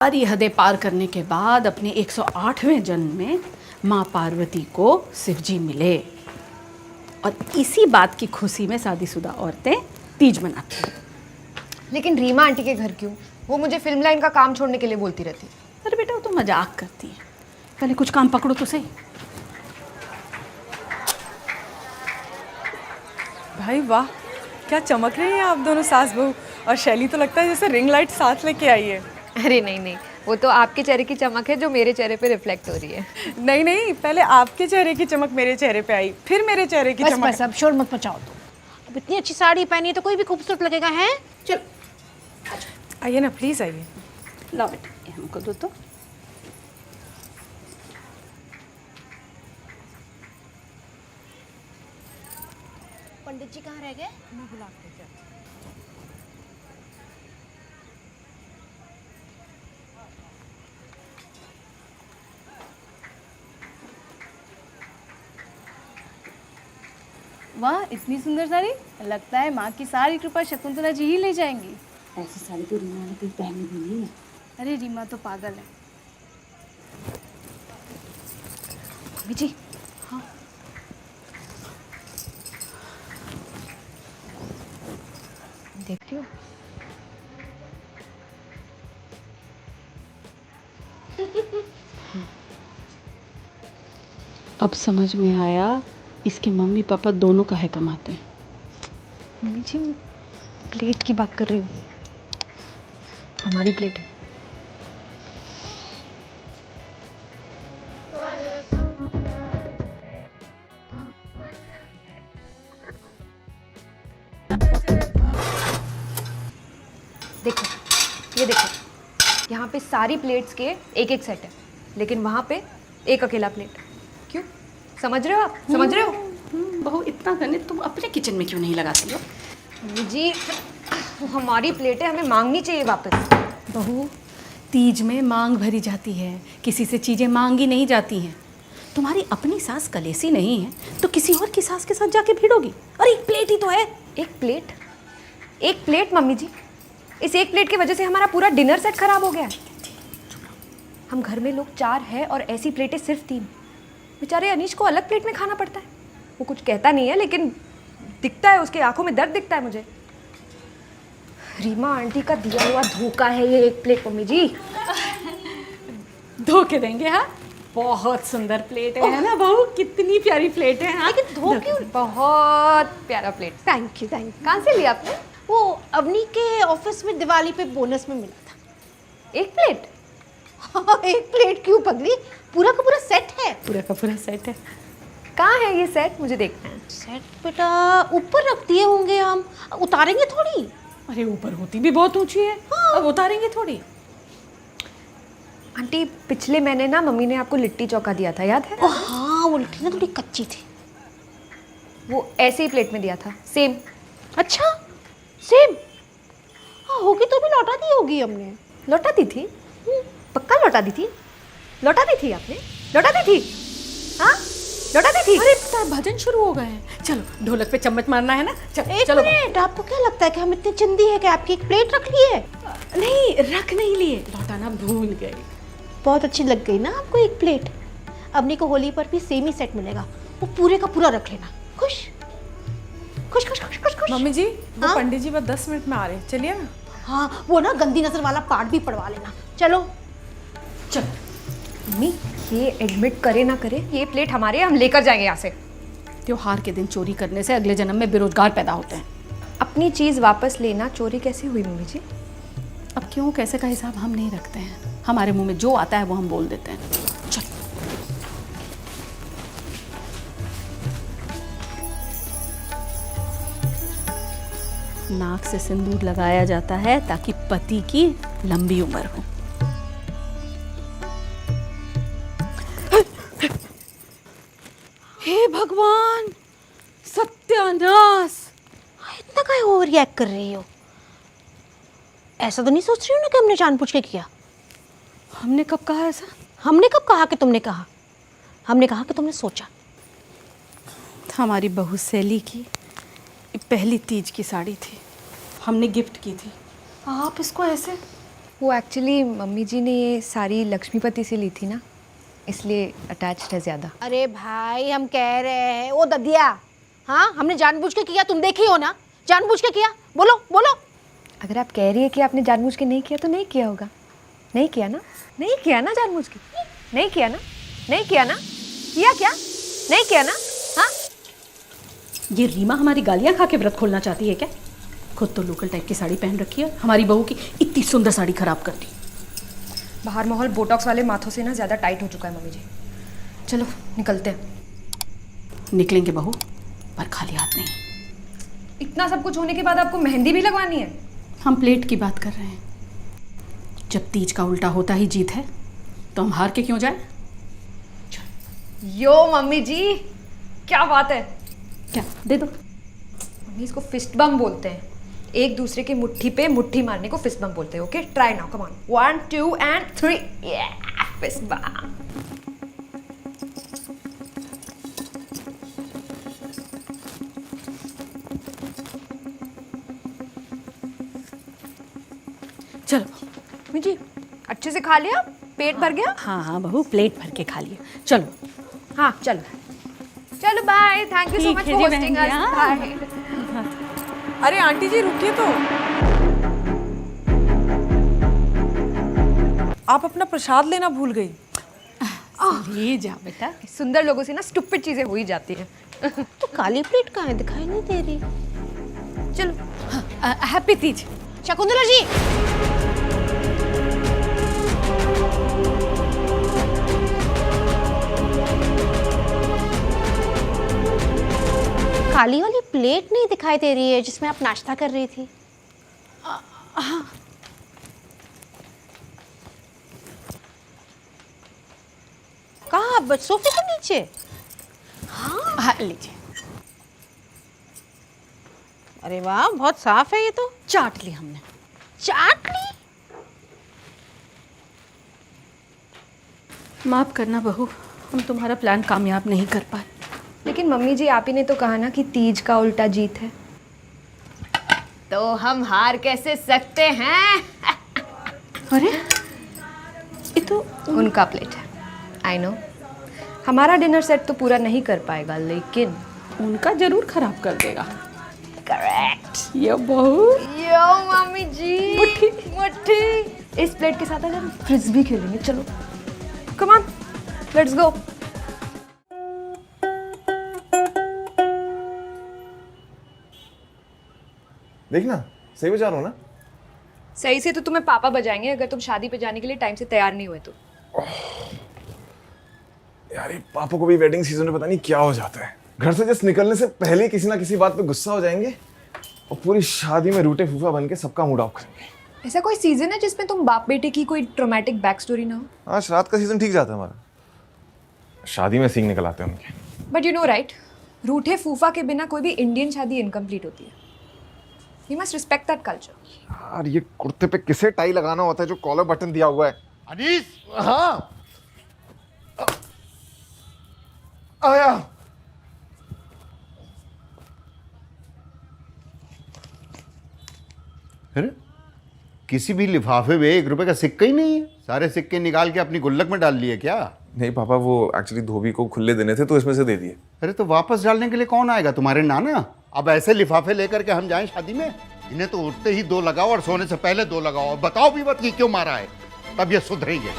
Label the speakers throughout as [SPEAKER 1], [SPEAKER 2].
[SPEAKER 1] सारी हदें पार करने के बाद अपने 108वें जन्म में माँ पार्वती को शिवजी मिले और इसी बात की खुशी में शादीशुदा औरतें तीज मनाती हैं।
[SPEAKER 2] लेकिन रीमा आंटी के घर क्यों? वो मुझे फिल्म लाइन का काम छोड़ने के लिए बोलती रहती है।
[SPEAKER 1] अरे बेटा वो तो मजाक करती है, पहले कुछ काम पकड़ो तो सही।
[SPEAKER 3] भाई वाह, क्या चमक रही हैं आप दोनों सास बहू। और शैली तो लगता है जैसे रिंग लाइट साथ लेके आई है।
[SPEAKER 2] अरे नहीं नहीं, वो तो आपके चेहरे की चमक है जो मेरे चेहरे पे रिफ्लेक्ट हो रही है।
[SPEAKER 3] नहीं नहीं, पहले आपके चेहरे की चमक मेरे चेहरे पे आई, फिर मेरे चेहरे की चमक।
[SPEAKER 4] बस अब शोर मत मचाओ। तो अब इतनी अच्छी साड़ी पहनी है तो कोई भी खूबसूरत लगेगा। है चल
[SPEAKER 3] आइए ना प्लीज आइए।
[SPEAKER 1] लो बेटा ये हमको दो तो।
[SPEAKER 4] पंडित जी कहाँ रह गए? मैं बुला के लेके आती हूँ।
[SPEAKER 5] वाह इतनी सुंदर साड़ी, लगता है माँ की सारी कृपा शकुंतला जी ही ले जाएंगी।
[SPEAKER 1] ऐसी साड़ी तो रीमा ने कहीं पहनी भी नहीं है।
[SPEAKER 5] अरे रीमा तो पागल है।
[SPEAKER 4] मम्मी जी
[SPEAKER 5] हाँ
[SPEAKER 2] देख रही हो?
[SPEAKER 1] अब समझ में आया इसके मम्मी पापा दोनों काहे कमाते हैं।
[SPEAKER 2] मम्मी जी प्लेट की बात कर रही हूँ, हमारी प्लेट है। देखो ये देखो, यहाँ पे सारी प्लेट्स के एक एक सेट है, लेकिन वहाँ पे एक अकेला प्लेट। क्यों? समझ रहे हो आप? समझ रहे हो?
[SPEAKER 1] बहू इतना गणित तुम अपने किचन में क्यों नहीं लगाती हो?
[SPEAKER 2] मम्मी जी वो हमारी प्लेट है, हमें मांगनी चाहिए वापस।
[SPEAKER 1] बहू तीज में मांग भरी जाती है, किसी से चीज़ें मांगी नहीं जाती हैं। तुम्हारी अपनी सास कलेसी नहीं है तो किसी और की सास के साथ जाके भिड़ोगी। और एक प्लेट ही तो है।
[SPEAKER 2] एक प्लेट? एक प्लेट मम्मी जी, इस एक प्लेट की वजह से हमारा पूरा डिनर सेट खराब हो गया है। हम घर में लोग 4 हैं और ऐसी प्लेटें सिर्फ 3। बेचारे अनीश को अलग प्लेट में खाना पड़ता है। वो कुछ कहता नहीं है लेकिन दिखता है, उसके आंखों में दर्द दिखता है मुझे। रीमा आंटी का दिया हुआ धोखा है ये एक प्लेट मम्मी जी।
[SPEAKER 1] धोके देंगे। हाँ बहुत सुंदर प्लेट है ना बहू, कितनी प्यारी प्लेट है। हाँ
[SPEAKER 2] धोखे? बहुत प्यारा plate.
[SPEAKER 4] Thank you thank you.
[SPEAKER 2] कहाँ से लिया आपने?
[SPEAKER 4] वो अवनी के ऑफिस में दिवाली पे बोनस में मिला था।
[SPEAKER 2] एक प्लेट?
[SPEAKER 4] हाँ, एक प्लेट क्यों पगली, पूरा का पूरा सेट है।
[SPEAKER 1] पूरा का पूरा सेट है।
[SPEAKER 2] कहाँ है ये सेट? मुझे देखना है।
[SPEAKER 4] सेट बेटा ऊपर रख दिए होंगे, हम उतारेंगे थोड़ी।
[SPEAKER 1] अरे ऊपर होती भी बहुत ऊंची है। हाँ। अब उतारेंगे थोड़ी।
[SPEAKER 2] आंटी पिछले महीने ना मम्मी ने आपको लिट्टी चौका दिया था, याद है?
[SPEAKER 4] ओ हाँ, वो लिट्टी ना थोड़ी कच्ची थी।
[SPEAKER 2] वो ऐसे ही प्लेट में दिया था, सेम।
[SPEAKER 4] अच्छा सेम? हाँ होगी तो भी लौटा दी होगी हमने।
[SPEAKER 2] लौटा दी थी? पक्का लौटा दी थी? लौटा दी थी आपने? लौटा दी थी? हाँ लौटा दी थी?
[SPEAKER 1] अरे भजन शुरू हो गए हैं, चलो ढोलक पे चम्मच मारना है ना।
[SPEAKER 4] एक
[SPEAKER 1] चलो
[SPEAKER 4] मिनट, आपको क्या लगता है कि हम इतने चिंदी है कि आपकी एक प्लेट रख ली है?
[SPEAKER 1] नहीं रख नहीं लिए, लौटाना भूल गए।
[SPEAKER 4] बहुत अच्छी लग गई ना आपको एक प्लेट। अवनी को होली पर भी सेम ही सेट मिलेगा, वो पूरे का पूरा रख लेना। खुश खुश खुश खुश खुश खुश।
[SPEAKER 3] मम्मी जी वो
[SPEAKER 4] हाँ?
[SPEAKER 3] पंडित जी बस 10 मिनट में आ रहे हैं, चलिए ना।
[SPEAKER 4] हाँ वो ना गंदी नजर वाला पार्ट भी पढ़वा लेना। चलो
[SPEAKER 1] चल
[SPEAKER 2] मम्मी ये एडमिट करे ना करे, ये प्लेट हमारे, हम लेकर जाएंगे यहाँ से।
[SPEAKER 1] त्योहार के दिन चोरी करने से अगले जन्म में बेरोजगार पैदा होते हैं।
[SPEAKER 2] अपनी चीज़ वापस लेना चोरी कैसे हुई मम्मी जी?
[SPEAKER 1] अब क्यों कैसे का हिसाब हम नहीं रखते हैं, हमारे मुंह में जो आता है वो हम बोल देते हैं। चल नाक से सिंदूर लगाया जाता है ताकि पति की लंबी उम्र हो। हे भगवान सत्यानाश।
[SPEAKER 4] इतना काहे ओवर रिएक्ट कर रही हो? ऐसा तो नहीं सोच रही हो ना कि हमने जानबूझ के किया?
[SPEAKER 1] हमने कब कहा ऐसा?
[SPEAKER 4] हमने कब कहा कि तुमने कहा? हमने कहा कि तुमने सोचा।
[SPEAKER 1] हमारी बहू सैली की पहली तीज की साड़ी थी, हमने गिफ्ट की थी। आप इसको ऐसे
[SPEAKER 2] वो एक्चुअली मम्मी जी ने ये सारी लक्ष्मीपति से ली थी ना, इसलिए अटैच्ड है ज़्यादा।
[SPEAKER 4] अरे भाई हम कह रहे हैं ओ ददिया, हाँ हमने जानबूझ के किया, तुम देखी हो ना, जानबूझ के किया। बोलो बोलो।
[SPEAKER 2] अगर आप कह रही है कि आपने जानबूझ के नहीं किया तो नहीं किया होगा। नहीं किया ना, नहीं किया ना जानबूझ के, नहीं किया ना, नहीं किया ना, किया क्या, नहीं किया ना। हाँ
[SPEAKER 1] ये रीमा हमारी गालियां खा के व्रत खोलना चाहती है क्या? खुद तो लोकल टाइप की साड़ी पहन रखी है, हमारी बहू की इतनी सुंदर साड़ी खराब कर दी।
[SPEAKER 2] बाहर माहौल बोटॉक्स वाले माथों से ना ज़्यादा टाइट हो चुका है मम्मी जी। चलो निकलते हैं।
[SPEAKER 1] निकलेंगे बहू, पर खाली हाथ नहीं।
[SPEAKER 2] इतना सब कुछ होने के बाद आपको मेहंदी भी लगवानी है?
[SPEAKER 1] हम प्लेट की बात कर रहे हैं। जब तीज का उल्टा होता ही जीत है तो हम हार के क्यों जाए?
[SPEAKER 2] यो मम्मी जी, क्या बात है।
[SPEAKER 1] क्या दे दो।
[SPEAKER 2] मम्मी इसको फिस्ट बम बोलते हैं। एक दूसरे की मुट्ठी पे मुट्ठी मारने को फिस्ट बम बोलते हैं। Okay try now, come on, 1 2 and 3 fist bump.
[SPEAKER 1] चलो।
[SPEAKER 2] मम्मी जी अच्छे से खा लिया, पेट भर गया?
[SPEAKER 1] हाँ हाँ बहू, प्लेट भर के खा लिए। चलो।
[SPEAKER 2] हाँ चलो चलो, बाय, थैंक यू सो
[SPEAKER 1] ठीक
[SPEAKER 2] मच
[SPEAKER 1] है
[SPEAKER 2] फॉर
[SPEAKER 1] जी
[SPEAKER 2] होस्टिंग
[SPEAKER 1] बहन
[SPEAKER 2] अस।
[SPEAKER 1] जी,
[SPEAKER 2] बाय।
[SPEAKER 3] अरे आंटी जी रुकिए तो, आप अपना प्रसाद लेना भूल गई।
[SPEAKER 1] ले जा बेटा।
[SPEAKER 2] सुंदर लोगों से ना स्टुपिड चीजें हो ही जाती हैं।
[SPEAKER 4] तो काली प्लेट कहाँ है, दिखाई नहीं दे रही।
[SPEAKER 2] चलो
[SPEAKER 1] हैप्पी तीज।
[SPEAKER 4] शकुंतला जी, काली वाली प्लेट नहीं दिखाई दे रही है जिसमें आप नाश्ता कर रही थी। कहाँ? बस सोफे के नीचे।
[SPEAKER 1] हाँ लीजिए।
[SPEAKER 4] अरे वाह, बहुत साफ है ये तो।
[SPEAKER 1] चाट ली हमने।
[SPEAKER 4] चाट ली?
[SPEAKER 1] माफ करना बहू, हम तुम्हारा प्लान कामयाब नहीं कर पाए।
[SPEAKER 2] लेकिन मम्मी जी आप ही ने तो कहा ना कि तीज का उल्टा जीत है, तो हम हार कैसे सकते हैं।
[SPEAKER 1] अरे ये तो
[SPEAKER 2] उनका प्लेट है, आई नो। हमारा डिनर सेट तो पूरा नहीं कर पाएगा, लेकिन
[SPEAKER 1] उनका जरूर खराब कर देगा।
[SPEAKER 2] करेक्ट।
[SPEAKER 1] ये बहू।
[SPEAKER 2] यो मम्मी जी, मुट्ठी मुट्ठी। इस प्लेट के साथ आज हम फ्रिस्बी खेलेंगे। चलो कम ऑन, लेट्स गो।
[SPEAKER 6] देखना सही बजा रहा हूँ ना।
[SPEAKER 2] सही से तो तुम्हें पापा बजाएंगे अगर तुम शादी पे जाने के लिए टाइम से तैयार नहीं हुए तो।
[SPEAKER 6] यार ये पापा को भी वेडिंग सीजन में पता नहीं क्या हो जाता है। घर से जस्ट निकलने से पहले किसी ना किसी बात पे गुस्सा हो जाएंगे और पूरी शादी में रूठे फूफा बन के सबका मूड ऑफ करेंगे।
[SPEAKER 2] ऐसा कोई सीजन है जिसमें तुम बाप बेटे की कोई ट्रोमैटिक बैक स्टोरी ना हो?
[SPEAKER 6] हाँ, श्राद्ध का सीजन ठीक जाता है हमारा। शादी में सींग निकल आते हैं उनके।
[SPEAKER 2] बट यू नो राइट, रूठे फूफा के बिना कोई भी इंडियन शादी इनकम्प्लीट होती है। You must respect that culture.
[SPEAKER 6] यार ये कुर्ते पे किसे टाई लगाना होता है जो कॉलर बटन दिया हुआ है?
[SPEAKER 7] अनीस,
[SPEAKER 6] हाँ आया।
[SPEAKER 7] अरे किसी भी लिफाफे में 1 रुपए का सिक्का ही नहीं है। सारे सिक्के निकाल के अपनी गुल्लक में डाल लिए क्या?
[SPEAKER 6] नहीं पापा, वो एक्चुअली धोबी को खुले देने थे तो इसमें से दे दिए।
[SPEAKER 7] अरे तो वापस डालने के लिए कौन आएगा? तुम्हारे नाना? अब ऐसे लिफाफे लेकर के हम जाएं शादी में? इन्हें तो उठते ही 2 लगाओ और सोने से पहले 2 लगाओ और बताओ भी मत कि क्यों मारा है, तब ये सुधरेंगे।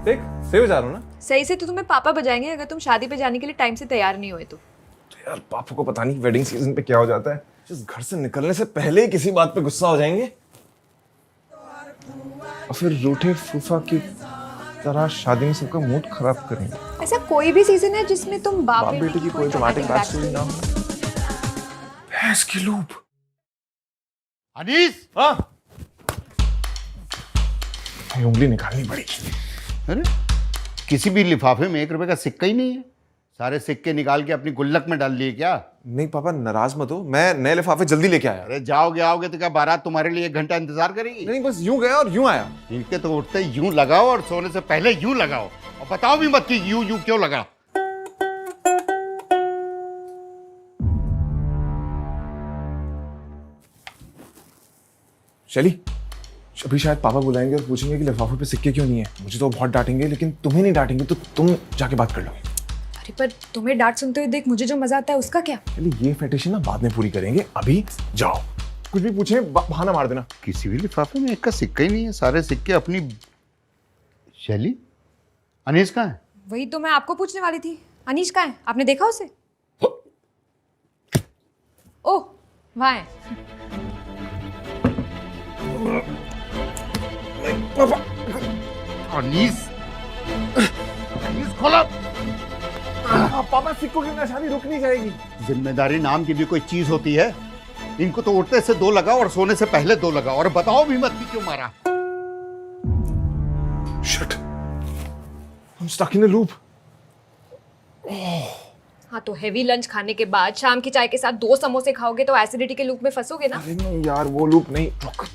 [SPEAKER 6] देख सही बजा रहा हूँ ना।
[SPEAKER 2] सही से तो तुम्हें पापा बजाएंगे अगर तुम शादी पे जाने के लिए टाइम से तैयार नहीं हुए तो।
[SPEAKER 6] यार पापा को पता नहीं वेडिंग सीजन पे क्या हो जाता है, जिस घर से निकलने से पहले ही किसी बात पे गुस्सा हो जाएंगे और फिर रूठे फूफा की तरह शादी में सबका मूड खराब करेंगे।
[SPEAKER 2] ऐसा कोई भी सीजन है जिसमें तुम बाप
[SPEAKER 6] बाप बेटे की कोई ड्रामेटिक बैक स्टोरी ना हो। भैंस की लूप।
[SPEAKER 7] अनीस,
[SPEAKER 6] हाँ, ये उंगली निकालनी पड़ेगी।
[SPEAKER 7] अरे किसी भी लिफाफे में 1 रुपए का सिक्का ही नहीं है। सारे सिक्के निकाल के अपनी गुल्लक में डाल लिए क्या?
[SPEAKER 6] नहीं पापा, नाराज मत हो, मैं नए लिफाफे जल्दी लेके आया।
[SPEAKER 7] अरे जाओगे आओगे तो क्या बारात तुम्हारे लिए 1 घंटा इंतजार करेगी?
[SPEAKER 6] नहीं, बस यूं गया और यूं आया।
[SPEAKER 7] इनके तो उठते यूं लगाओ और सोने से पहले यूं लगाओ और बताओ भी मत कि यूं यूं क्यों लगा।
[SPEAKER 6] शैली, अभी शायद पापा बुलाएंगे और पूछेंगे कि लिफाफे पे सिक्के क्यों नहीं है। मुझे तो बहुत डांटेंगे, लेकिन तुम्हें नहीं डांटेंगे, तो तुम जाके बात कर लो।
[SPEAKER 2] अरे पर तुम्हें डांट सुनते हुए देख मुझे जो मजा आता है उसका क्या?
[SPEAKER 6] शैली, ये फेटिश ना बाद में पूरी करेंगे, अभी जाओ। कुछ भी पूछे बहाना मार देना।
[SPEAKER 7] किसी भी लिफाफे में एक का सिक्का ही नहीं है, सारे सिक्के अपनी। शैली, अनीस कहाँ है?
[SPEAKER 2] वही तो मैं आपको पूछने वाली थी। अनीश कहाँ है? आपने देखा उसे? ओह, वहाँ है।
[SPEAKER 7] अनीस, अनीस खोला।
[SPEAKER 6] पापा, सिक्कों की नशानी रुक नहीं जाएगी।
[SPEAKER 7] जिम्मेदारी नाम की भी कोई चीज होती है? इनको तो उठते से 2 लगाओ और सोने से पहले 2 लगाओ, और बताओ भी मत कि क्यों मारा।
[SPEAKER 6] Shit. I'm stuck in a loop.
[SPEAKER 2] हाँ तो हेवी लंच खाने के बाद शाम की चाय के साथ 2 समोसे खाओगे तो एसिडिटी के लूप में फंसोगे ना।
[SPEAKER 6] अरे नहीं यार, वो लूप नहीं। रुक,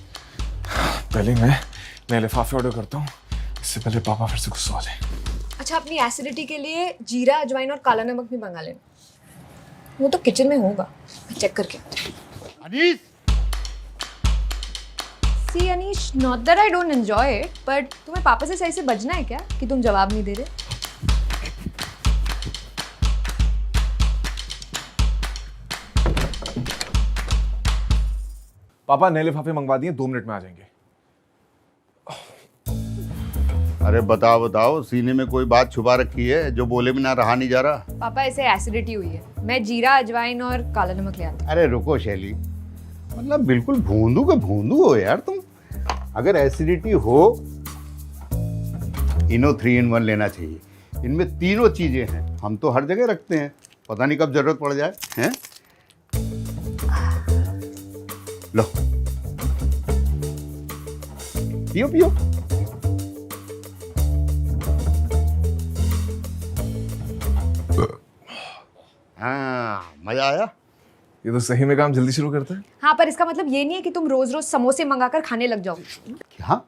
[SPEAKER 6] पहले मैं लिफाफे ऑर्डर करता हूँ, इससे पहले पापा फिर से गुस्सा हो जाए।
[SPEAKER 2] अच्छा, अपनी एसिडिटी के लिए जीरा, अजवाइन और काला नमक भी मंगा लेना। वो तो किचन में होगा, मैं चेक करके आती हूँ।
[SPEAKER 7] Anees,
[SPEAKER 2] see Anish, not that I don't enjoy it, but तुम्हें पापा से सही से बजना है क्या कि तुम जवाब नहीं दे रहे?
[SPEAKER 6] पापा नए लिफाफे मंगवा दिए, 2 मिनट में आ जाएंगे।
[SPEAKER 7] अरे बताओ बताओ, सीने में कोई बात छुपा रखी है जो बोले बिना रहा नहीं जा रहा?
[SPEAKER 2] पापा, ऐसे एसिडिटी हुई है, मैं जीरा, अजवाइन और काला नमक ले आती हूँ।
[SPEAKER 7] अरे रुको शैली, मतलब बिल्कुल भूंदू के भूंदू हो यार तुम। अगर एसिडिटी हो, इनो 3 in 1 लेना चाहिए। इनमें तीनों चीजें हैं, हम तो हर जगह रखते हैं, पता नहीं कब जरूरत पड़ जाए। हैं? लो, पियो पियो। हाँ, मजा आया?
[SPEAKER 6] ये तो सही में काम जल्दी शुरू करता है।
[SPEAKER 2] हाँ, पर इसका मतलब ये नहीं है कि तुम रोज रोज समोसे मंगाकर खाने लग जाओ।
[SPEAKER 7] क्या?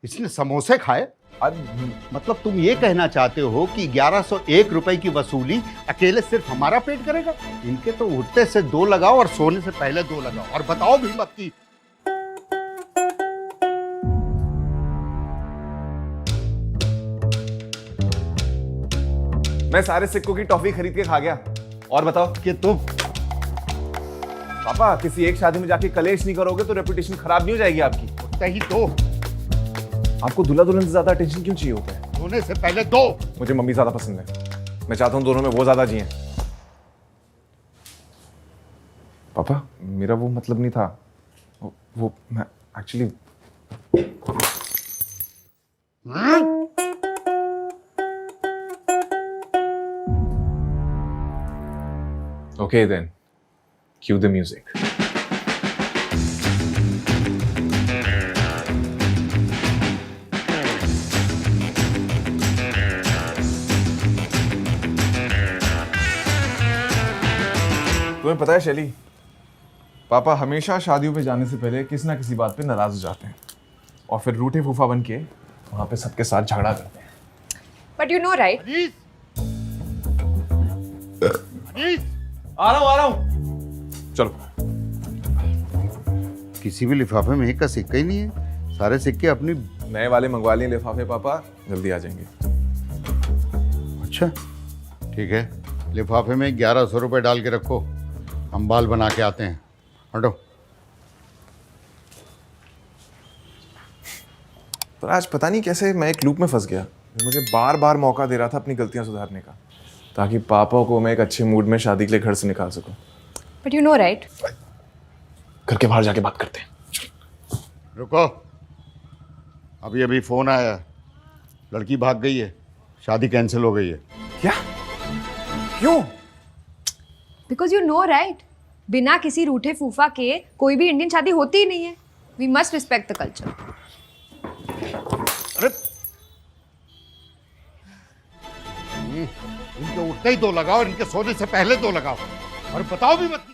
[SPEAKER 7] इसने समोसे खाए? मतलब तुम ये कहना चाहते हो कि 1101 रुपए की वसूली अकेले सिर्फ हमारा पेट करेगा? इनके तो उठते से 2 लगाओ और सोने से पहले 2 लगाओ, और बताओ भी मत कि।
[SPEAKER 6] मैं सारे सिक्कों की टॉफी खरीद के खा गया। और बताओ
[SPEAKER 7] कि तुम
[SPEAKER 6] पापा, किसी एक शादी में जाके कलेश नहीं करोगे तो रेपुटेशन खराब नहीं हो जाएगी आपकी?
[SPEAKER 7] उठते ही 2,
[SPEAKER 6] आपको दूल्हा दुल्हन से ज्यादा अटेंशन क्यों चाहिए होता है?
[SPEAKER 7] सोने से पहले 2।
[SPEAKER 6] मुझे मम्मी ज्यादा पसंद है, मैं चाहता हूँ दोनों में वो ज्यादा जिए। पापा, मेरा वो मतलब नहीं था। वो मैं actually Okay then, cue the music. तुम्हें पता है शैली, पापा हमेशा शादियों पे जाने से पहले किसी ना किसी बात पे नाराज हो जाते हैं और फिर रूठे फूफा बन के वहां पे सबके साथ झगड़ा करते हैं।
[SPEAKER 2] But you know right,
[SPEAKER 7] Anees, Anees,
[SPEAKER 6] आ रहा हूं। चलो।
[SPEAKER 7] किसी भी लिफाफे में एक का सिक्का ही नहीं है, सारे सिक्के अपनी।
[SPEAKER 6] नए वाले मंगवा लिए लिफाफे पापा, जल्दी आ जाएंगे।
[SPEAKER 7] अच्छा ठीक है, लिफाफे में 1100 रुपए डाल के रखो, हम बाल बना के आते हैं। हटो।
[SPEAKER 6] पर आज पता नहीं कैसे मैं एक लूप में फंस गया। मुझे बार बार मौका दे रहा था अपनी गलतियां सुधारने का, ताकि पापा को मैं एक अच्छे मूड में शादी के लिए घर से निकाल सकूं।
[SPEAKER 2] बट यू नो राइट,
[SPEAKER 6] घर के बाहर जाके बात करते हैं।
[SPEAKER 7] रुको, अभी अभी फोन आया, लड़की भाग गई है, शादी कैंसिल हो गई है।
[SPEAKER 6] क्या? क्यों?
[SPEAKER 2] बिकॉज यू नो राइट, बिना किसी रूठे फूफा के कोई भी इंडियन शादी होती ही नहीं है। We must respect the culture.
[SPEAKER 7] अरे इनके उठते ही 2 लगाओ, इनके सोने से पहले 2 लगाओ, और बताओ भी मत।